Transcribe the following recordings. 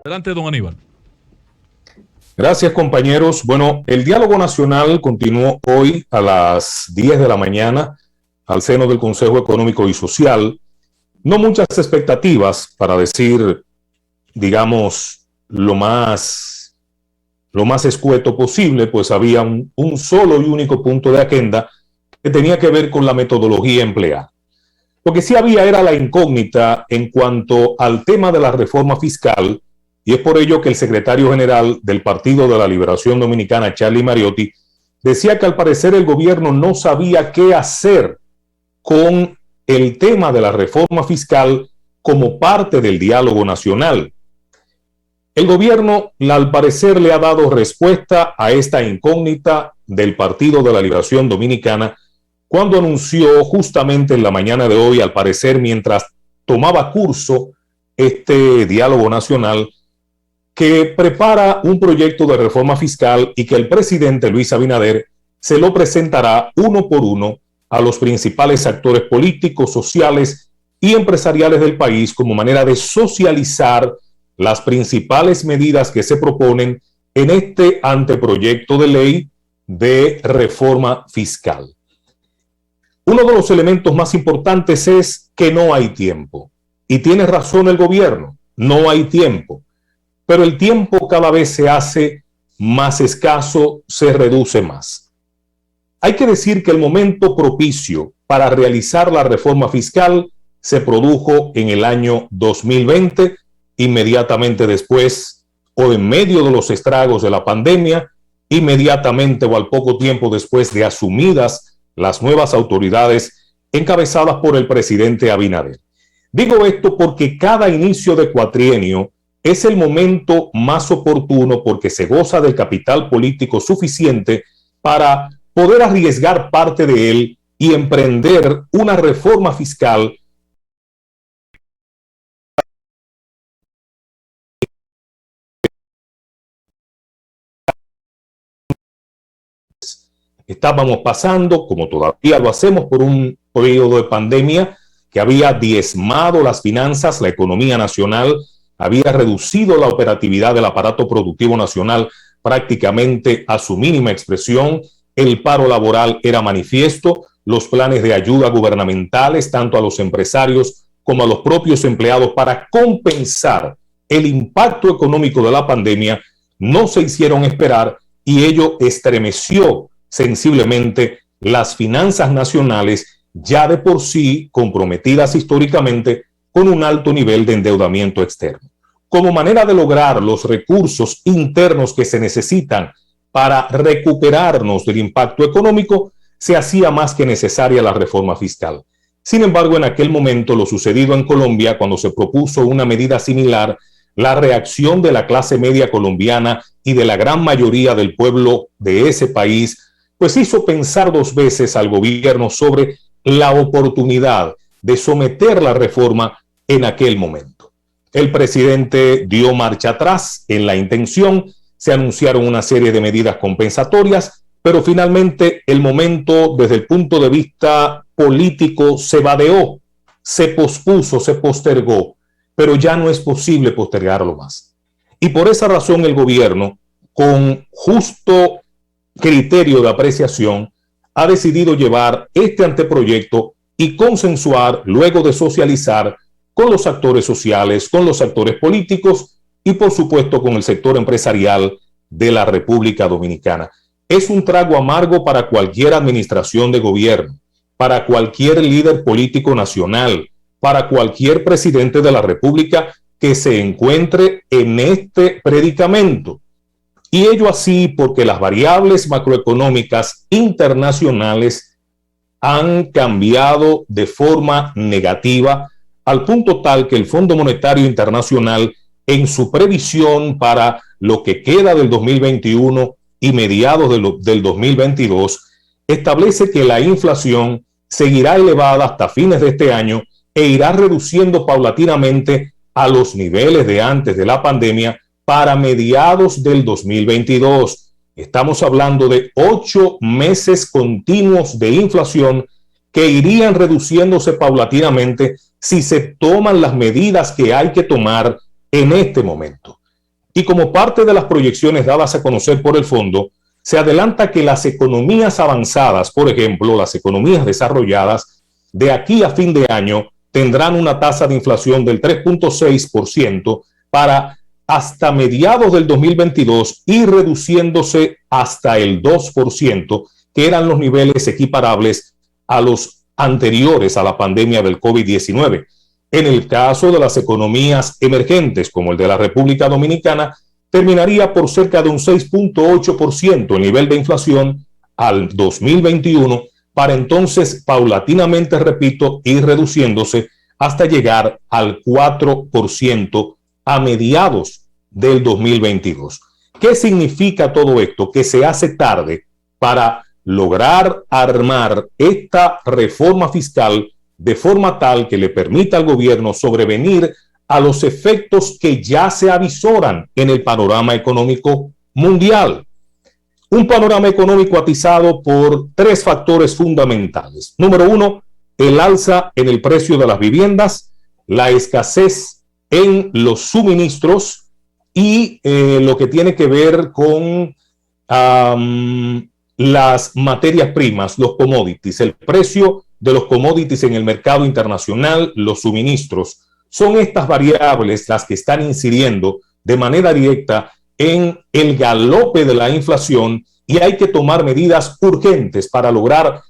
Adelante, don Aníbal. Gracias, compañeros. Bueno, el diálogo nacional continuó hoy a las 10 de la mañana al seno del Consejo Económico y Social. No muchas expectativas, para decir, digamos, lo más escueto posible, pues había un solo y único punto de agenda que tenía que ver con la metodología empleada. Lo que sí había era la incógnita en cuanto al tema de la reforma fiscal, y es por ello que el secretario general del Partido de la Liberación Dominicana, Charlie Mariotti, decía que al parecer el gobierno no sabía qué hacer con el tema de la reforma fiscal como parte del diálogo nacional. El gobierno, al parecer, le ha dado respuesta a esta incógnita del Partido de la Liberación Dominicana cuando anunció justamente en la mañana de hoy, al parecer mientras tomaba curso este diálogo nacional, que prepara un proyecto de reforma fiscal y que el presidente Luis Abinader se lo presentará uno por uno a los principales actores políticos, sociales y empresariales del país como manera de socializar las principales medidas que se proponen en este anteproyecto de ley de reforma fiscal. Uno de los elementos más importantes es que no hay tiempo. Y tiene razón el gobierno, no hay tiempo. Pero el tiempo cada vez se hace más escaso, se reduce más. Hay que decir que el momento propicio para realizar la reforma fiscal se produjo en el año 2020, inmediatamente después o en medio de los estragos de la pandemia, inmediatamente o al poco tiempo después de asumidas las nuevas autoridades encabezadas por el presidente Abinader. Digo esto porque cada inicio de cuatrienio es el momento más oportuno porque se goza del capital político suficiente para poder arriesgar parte de él y emprender una reforma fiscal estábamos pasando, como todavía lo hacemos, por un periodo de pandemia que había diezmado las finanzas, la economía nacional, había reducido la operatividad del aparato productivo nacional prácticamente a su mínima expresión, el paro laboral era manifiesto, los planes de ayuda gubernamentales, tanto a los empresarios como a los propios empleados para compensar el impacto económico de la pandemia, no se hicieron esperar y ello estremeció sensiblemente las finanzas nacionales ya de por sí comprometidas históricamente con un alto nivel de endeudamiento externo. Como manera de lograr los recursos internos que se necesitan para recuperarnos del impacto económico, se hacía más que necesaria la reforma fiscal. Sin embargo, en aquel momento, lo sucedido en Colombia, cuando se propuso una medida similar, la reacción de la clase media colombiana y de la gran mayoría del pueblo de ese país, pues hizo pensar dos veces al gobierno sobre la oportunidad de someter la reforma en aquel momento. El presidente dio marcha atrás en la intención, se anunciaron una serie de medidas compensatorias, pero finalmente el momento desde el punto de vista político se vadeó, se pospuso, se postergó, pero ya no es posible postergarlo más. Y por esa razón el gobierno, con justo criterio de apreciación, ha decidido llevar este anteproyecto y consensuar, luego de socializar con los actores sociales, con los actores políticos y por supuesto con el sector empresarial de la República Dominicana. Es un trago amargo para cualquier administración de gobierno, para cualquier líder político nacional, para cualquier presidente de la República que se encuentre en este predicamento. Y ello así porque las variables macroeconómicas internacionales han cambiado de forma negativa al punto tal que el Fondo Monetario Internacional, en su previsión para lo que queda del 2021 y mediados del 2022, establece que la inflación seguirá elevada hasta fines de este año e irá reduciendo paulatinamente a los niveles de antes de la pandemia para mediados del 2022. Estamos hablando de 8 meses continuos de inflación que irían reduciéndose paulatinamente si se toman las medidas que hay que tomar en este momento. Y como parte de las proyecciones dadas a conocer por el fondo, se adelanta que las economías avanzadas, por ejemplo, las economías desarrolladas, de aquí a fin de año tendrán una tasa de inflación del 3.6% para hasta mediados del 2022 ir reduciéndose hasta el 2%, que eran los niveles equiparables a los anteriores a la pandemia del COVID-19. En el caso de las economías emergentes, como el de la República Dominicana, terminaría por cerca de un 6.8% el nivel de inflación al 2021, para entonces paulatinamente, repito, ir reduciéndose hasta llegar al 4% a mediados del 2022. ¿Qué significa todo esto? Que se hace tarde para lograr armar esta reforma fiscal de forma tal que le permita al gobierno sobrevenir a los efectos que ya se avisoran en el panorama económico mundial. Un panorama económico atizado por tres factores fundamentales. Número uno, el alza en el precio de las viviendas, la escasez en los suministros y lo que tiene que ver con las materias primas, los commodities, el precio de los commodities en el mercado internacional, los suministros. Son estas variables las que están incidiendo de manera directa en el galope de la inflación y hay que tomar medidas urgentes para lograr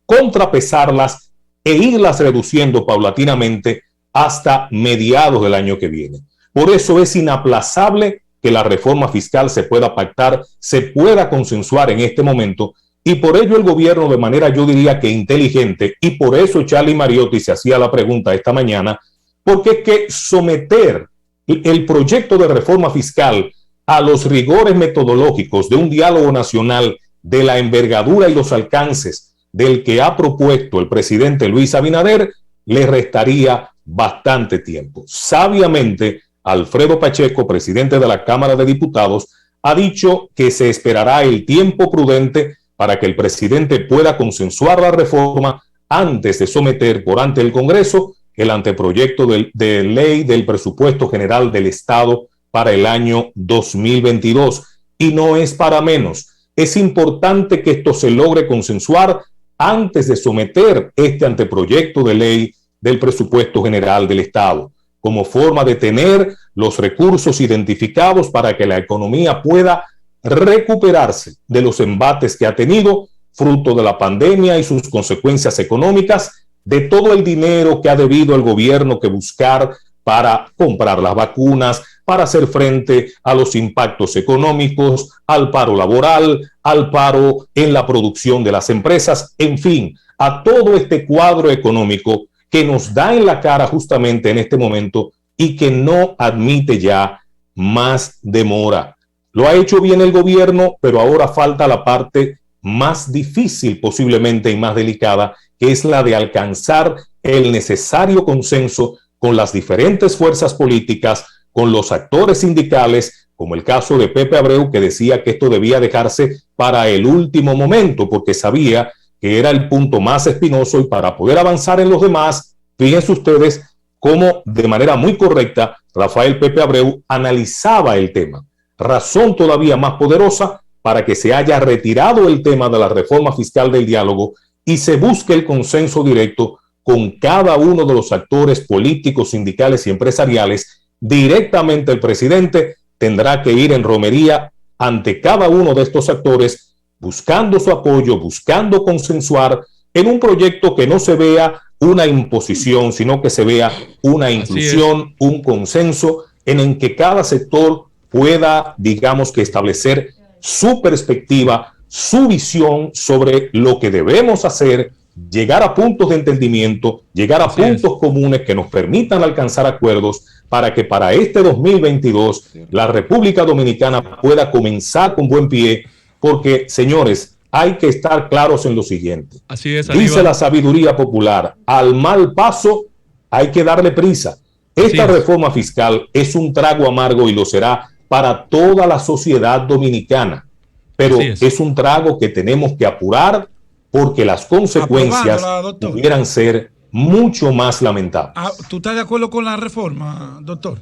contrapesarlas e irlas reduciendo paulatinamente hasta mediados del año que viene. Por eso es inaplazable que la reforma fiscal se pueda pactar, se pueda consensuar en este momento, y por ello el gobierno, de manera yo diría que inteligente, y por eso Charlie Mariotti se hacía la pregunta esta mañana, porque es que someter el proyecto de reforma fiscal a los rigores metodológicos de un diálogo nacional de la envergadura y los alcances del que ha propuesto el presidente Luis Abinader, le restaría bastante tiempo. Sabiamente, Alfredo Pacheco, presidente de la Cámara de Diputados, ha dicho que se esperará el tiempo prudente para que el presidente pueda consensuar la reforma antes de someter por ante el Congreso el anteproyecto de ley del presupuesto general del Estado para el año 2022. Y no es para menos. Es importante que esto se logre consensuar antes de someter este anteproyecto de ley del presupuesto general del Estado, como forma de tener los recursos identificados para que la economía pueda recuperarse de los embates que ha tenido, fruto de la pandemia y sus consecuencias económicas, de todo el dinero que ha debido el gobierno que buscar para comprar las vacunas, para hacer frente a los impactos económicos, al paro laboral, al paro en la producción de las empresas, en fin, a todo este cuadro económico que nos da en la cara justamente en este momento y que no admite ya más demora. Lo ha hecho bien el gobierno, pero ahora falta la parte más difícil posiblemente y más delicada, que es la de alcanzar el necesario consenso con las diferentes fuerzas políticas, con los actores sindicales, como el caso de Pepe Abreu, que decía que esto debía dejarse para el último momento, porque sabía que era el punto más espinoso, y para poder avanzar en los demás, fíjense ustedes cómo de manera muy correcta Rafael Pepe Abreu analizaba el tema. Razón todavía más poderosa para que se haya retirado el tema de la reforma fiscal del diálogo y se busque el consenso directo con cada uno de los actores políticos, sindicales y empresariales. Directamente el presidente tendrá que ir en romería ante cada uno de estos actores, buscando su apoyo, buscando consensuar en un proyecto que no se vea una imposición, sino que se vea una inclusión, un consenso en el que cada sector pueda, digamos, que establecer su perspectiva, su visión sobre lo que debemos hacer, llegar a puntos de entendimiento, llegar a puntos comunes que nos permitan alcanzar acuerdos para que para este 2022 la República Dominicana pueda comenzar con buen pie, porque, señores, hay que estar claros en lo siguiente. Así es, dice la sabiduría popular, al mal paso hay que darle prisa. Esta reforma fiscal es un trago amargo y lo será para toda la sociedad dominicana, pero es un trago que tenemos que apurar porque las consecuencias pudieran ser mucho más lamentables. ¿Tú estás de acuerdo con la reforma, doctor?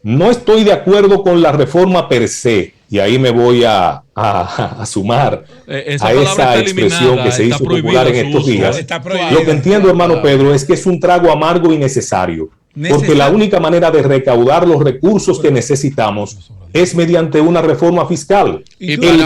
No estoy de acuerdo con la reforma per se, y ahí me voy a sumar a esa expresión que se hizo popular en estos días. Lo que entiendo, hermano Pedro, es que es un trago amargo y necesario, porque la única manera de recaudar los recursos que necesitamos es mediante una reforma fiscal.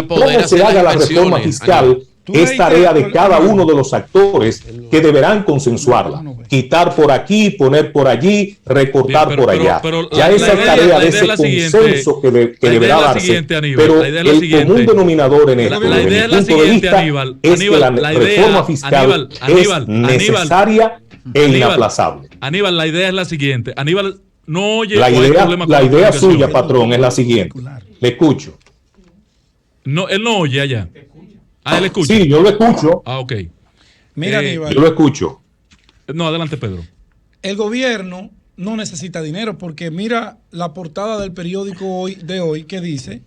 Cómo se haga la reforma fiscal es tarea de cada uno de los actores que deberán consensuarla. Quitar por aquí, poner por allí, recortar por allá. Ya esa es tarea de ese consenso que deberá darse. Pero el común denominador en esto, desde mi punto de vista, es que la reforma fiscal es necesaria e inaplazable. Aníbal, la idea es la siguiente. Aníbal, no oye. La idea suya, patrón, es la siguiente. Le escucho. No, él no oye allá. Él escucha. Sí, yo lo escucho. Ok. Mira, Aníbal. Yo lo escucho. No, adelante, Pedro. El gobierno no necesita dinero porque mira la portada del periódico de hoy que dice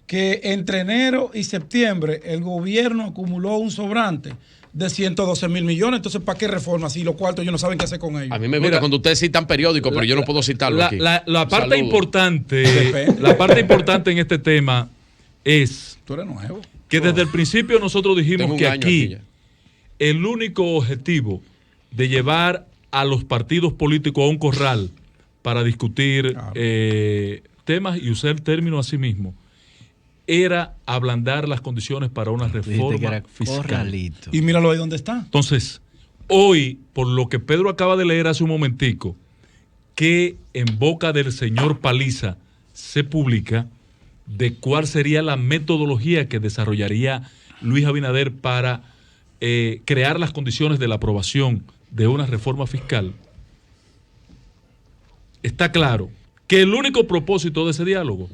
que entre enero y septiembre el gobierno acumuló un sobrante de 112 mil millones. Entonces, ¿para qué reforma si los cuartos ellos no saben qué hacer con ellos? A mí me gusta cuando ustedes citan periódicos, pero yo no puedo citarlo aquí. La parte importante en este tema es Tú eres nuevo. Que desde el principio nosotros dijimos que aquí el único objetivo de llevar a los partidos políticos a un corral para discutir temas y usar el término a sí mismo era ablandar las condiciones para una reforma fiscal. Corralito. Y míralo ahí donde está. Entonces, hoy, por lo que Pedro acaba de leer hace un momentico, que en boca del señor Paliza se publica de cuál sería la metodología que desarrollaría Luis Abinader para crear las condiciones de la aprobación de una reforma fiscal, está claro que el único propósito de ese diálogo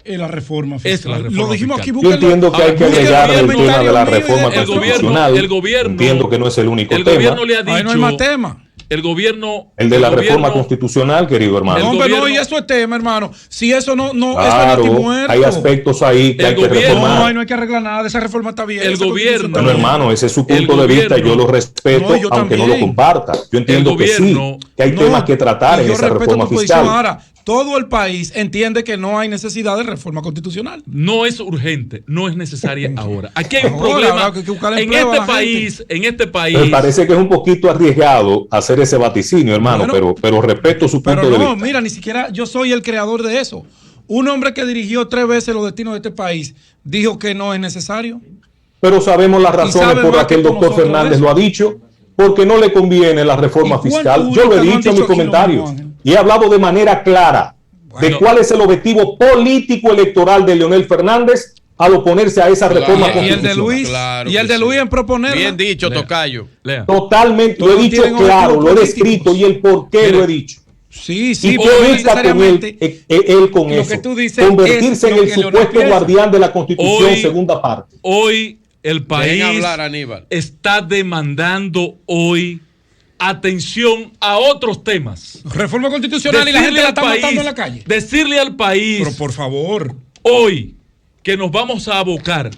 es la reforma fiscal. Es la reforma Lo dijimos fiscal. aquí. Yo entiendo que hay que agregar el tema de la reforma constitucional. El gobierno, entiendo que no es el único tema. El gobierno le ha dicho. Ahí no hay más tema. El gobierno. El de la reforma constitucional, querido hermano. No, hombre, no, y eso es tema, hermano. Si eso no, claro, eso es muerto. hay aspectos ahí que hay que reformar. No hay que arreglar nada. Esa reforma está bien. El gobierno. Bueno, hermano, ese es su punto de vista. Yo lo respeto, aunque no lo comparta. Yo entiendo que sí, que hay temas que tratar en esa reforma fiscal. Ahora, todo el país entiende que no hay necesidad de reforma constitucional. No es urgente, no es necesaria ahora. Aquí hay un problema en este país. Me parece que es un poquito arriesgado hacer ese vaticinio, hermano, pero respeto su punto de vista. No, mira, ni siquiera yo soy el creador de eso. Un hombre que dirigió 3 veces los destinos de este país dijo que no es necesario. Pero sabemos las razones por las que el doctor Fernández lo ha dicho, porque no le conviene la reforma fiscal. Yo lo he dicho en mis comentarios y he hablado de manera clara de cuál es el objetivo político electoral de Leonel Fernández al oponerse a esa reforma constitucional. Y el de Luis en proponerla. Bien dicho, tocayo. Totalmente, lo he dicho claro, lo he descrito y el por qué lo he dicho. Sí, y necesariamente él con eso, convertirse en el supuesto guardián de la Constitución, segunda parte. Hoy el país está demandando atención a otros temas. Reforma constitucional y la gente la está matando en la calle. Decirle al país, pero por favor, hoy que nos vamos a abocar.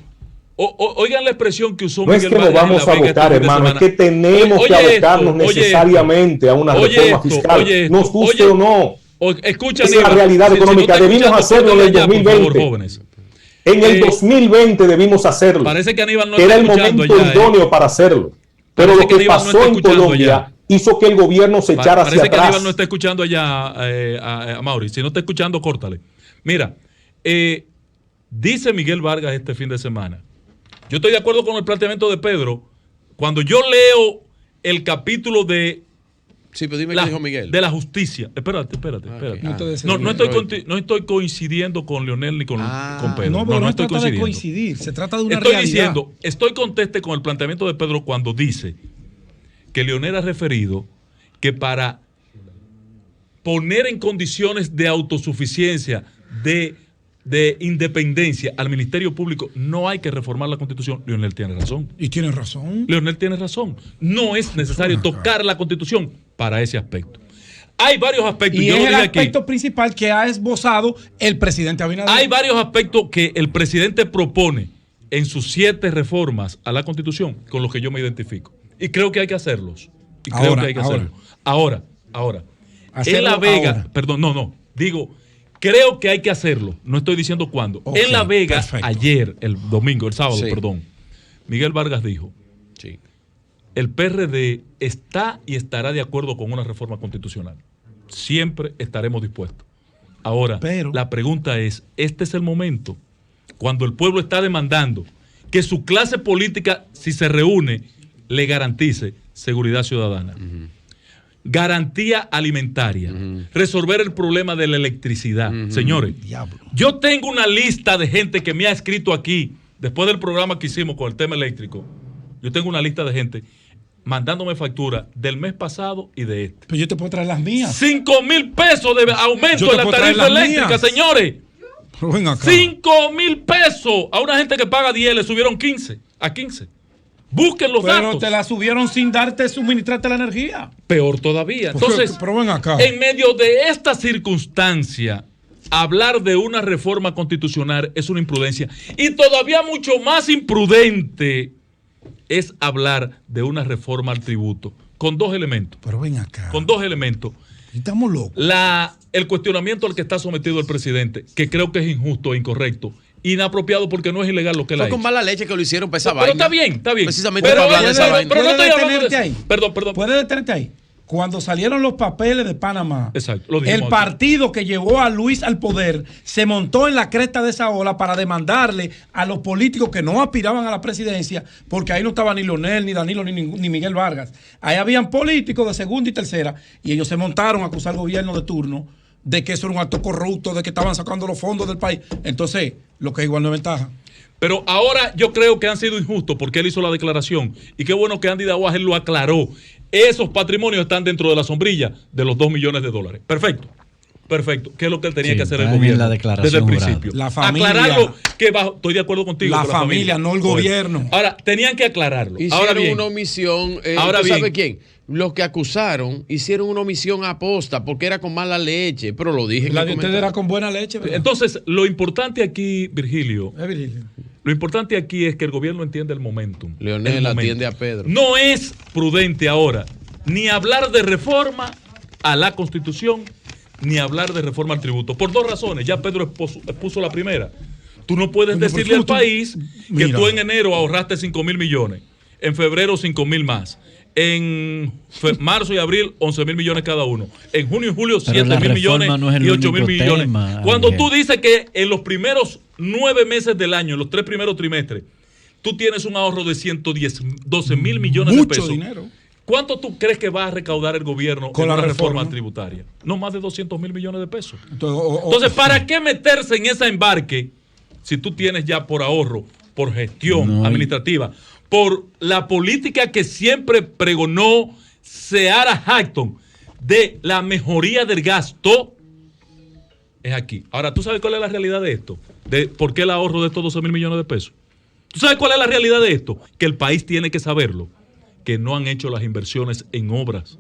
Oigan la expresión que usó Miguel Vargas. No es que nos vamos a abocar, hermano, es que tenemos que abocarnos necesariamente a una reforma fiscal, nos guste o no. Escucha, es la realidad económica. Debimos hacerlo en el 2020. En el 2020 debimos hacerlo. Parece que Aníbal no era el momento idóneo para hacerlo. Pero lo que pasó en Colombia hizo que el gobierno se echara hacia atrás. Parece que Aníbal no está escuchando allá a Mauri. Si no está escuchando, córtale. Mira, dice Miguel Vargas este fin de semana. Yo estoy de acuerdo con el planteamiento de Pedro. Cuando yo leo el capítulo de sí, pero dime qué dijo Miguel. De la justicia. Espérate. No estoy coincidiendo con Leonel ni con Pedro. No estoy coincidiendo. De coincidir. Se trata de una realidad. Estoy conteste con el planteamiento de Pedro cuando dice que Leonel ha referido que para poner en condiciones de autosuficiencia, de independencia al Ministerio Público, no hay que reformar la Constitución. Leonel tiene razón. Y tiene razón. Leonel tiene razón. No es necesario tocar la Constitución para ese aspecto. Hay varios aspectos. Y es el aspecto principal que ha esbozado el presidente Abinader. Hay varios aspectos que el presidente propone en sus 7 reformas a la Constitución con los que yo me identifico. Y creo que hay que hacerlos. Ahora. En La Vega, creo que hay que hacerlo. No estoy diciendo cuándo. Okay, en La Vega, perfecto. Ayer, el sábado, Miguel Vargas dijo, sí, el PRD está y estará de acuerdo con una reforma constitucional. Siempre estaremos dispuestos. Ahora, la pregunta es, este es el momento cuando el pueblo está demandando que su clase política, si se reúne, le garantice seguridad ciudadana, garantía alimentaria, resolver el problema de la electricidad. Señores, yo tengo una lista de gente que me ha escrito aquí, después del programa que hicimos con el tema eléctrico, yo tengo una lista de gente mandándome factura del mes pasado y de este. Pero yo te puedo traer las mías. 5,000 pesos de aumento en la tarifa eléctrica, señores. 5,000 pesos. A una gente que paga 10 le subieron 15 a 15. Busquen los datos. Pero te la subieron sin suministrarte la energía. Peor todavía. Entonces, pero ven acá. En medio de esta circunstancia, hablar de una reforma constitucional es una imprudencia. Y todavía mucho más imprudente es hablar de una reforma al tributo. Con 2 elementos. Pero ven acá. Con 2 elementos. Estamos locos. El cuestionamiento al que está sometido el presidente, que creo que es injusto e incorrecto. Inapropiado porque no es ilegal lo que él ha hecho. Fue con mala leche que lo hicieron para esa vaina. Pero está bien. Precisamente para hablar de esa vaina. Pero no estoy hablando de ahí. Perdón. ¿Puedes detenerte ahí? Cuando salieron los papeles de Panamá, exacto, el partido que llevó a Luis al poder se montó en la cresta de esa ola para demandarle a los políticos que no aspiraban a la presidencia, porque ahí no estaba ni Leonel, ni Danilo, ni Miguel Vargas. Ahí habían políticos de segunda y tercera, y ellos se montaron a acusar al gobierno de turno de que eso era un acto corrupto, de que estaban sacando los fondos del país. Entonces, lo que igual no es ventaja. Pero ahora yo creo que han sido injustos porque él hizo la declaración. Y qué bueno que Andy Dawager lo aclaró. Esos patrimonios están dentro de la sombrilla de los $2 millones. Perfecto. ¿Qué es lo que él tenía que hacer el gobierno desde el principio? La familia. Aclararlo. Estoy de acuerdo contigo. La familia, no el gobierno. Ahora, tenían que aclararlo. Hicieron una omisión. ¿Sabe quién? Los que acusaron hicieron una omisión aposta porque era con mala leche, pero lo dije. La de ustedes era con buena leche, ¿verdad? Entonces, lo importante aquí, Virgilio. Lo importante aquí es que el gobierno entiende el momentum. Leonel atiende a Pedro. No es prudente ahora ni hablar de reforma a la Constitución, ni hablar de reforma al tributo. Por 2 razones. Ya Pedro expuso la primera. Tú no puedes decirle al país que tú en enero ahorraste 5,000 millones, en febrero 5,000 más, en marzo y abril 11,000 millones cada uno, en junio y julio 7,000 millones y 8,000 millones. Cuando tú dices que en los primeros 9 meses del año, en los 3 primeros trimestres, tú tienes un ahorro de 12,000 millones de pesos. Mucho dinero. ¿Cuánto tú crees que va a recaudar el gobierno con la reforma tributaria? No más de 200,000 millones de pesos. Entonces, ¿para qué meterse en ese embarque si tú tienes ya por ahorro, por gestión administrativa, por la política que siempre pregonó Seara Hatton de la mejoría del gasto? Es aquí. Ahora, ¿tú sabes cuál es la realidad de esto? ¿De por qué el ahorro de estos 12,000 millones de pesos? ¿Tú sabes cuál es la realidad de esto? Que el país tiene que saberlo. Que no han hecho las inversiones en obras.